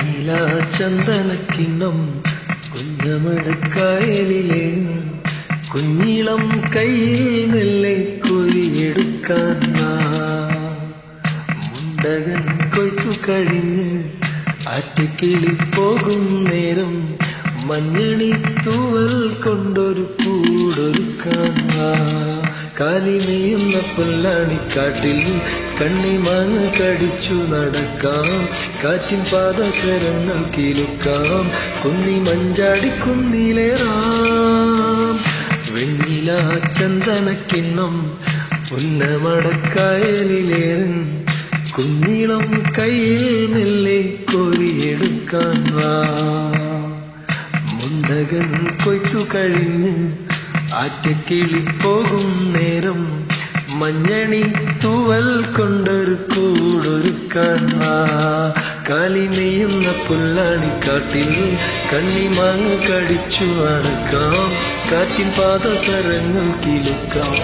വെണ്ണില ചന്ദനക്കിണ്ണം കുഞ്ഞമടക്കായലിലെ കുഞ്ഞിളം കയ്യിൽ മെല്ലെ കോരിയെടുക്കാൻ മുണ്ടകൻ കൊയ്ത്തു കഴിഞ്ഞ് ആറ്റുകിളി പോകും നേരം മഞ്ഞണി തൂവൽ കൊണ്ടൊരു കൂടൊരുക്കാൻ കാലിമേയുന്ന പുല്ലാണിക്കാട്ടിൽ കണ്ണിമാങ്ങ കടിച്ചു നടക്കാം കാറ്റിൻ പാദസരങ്ങൾ കിലുക്കാം കുന്നി മഞ്ചാടി കുന്നിലേറാം വെണ്ണില ചന്ദനക്കിണ്ണം ഉന്നമടക്കായലിലേറൻ കുഞ്ഞിളം കയ്യിൽ മെല്ലെ കോരിയെടുക്കാൻ മുണ്ടകൻ കൊയ്ത്തു കഴിഞ്ഞ് ആറ്റക്കിളി പോകും നേരം മഞ്ഞണി തൂവൽ കൊണ്ടൊരു കൂടൊരുക്കാൻ കാലിമേയുന്ന പുല്ലാണിക്കാട്ടിൽ കണ്ണിമാങ്ങ കടിച്ചു നടക്കാം കാറ്റിൻ പാദസരങ്ങൾ കിലുക്കാം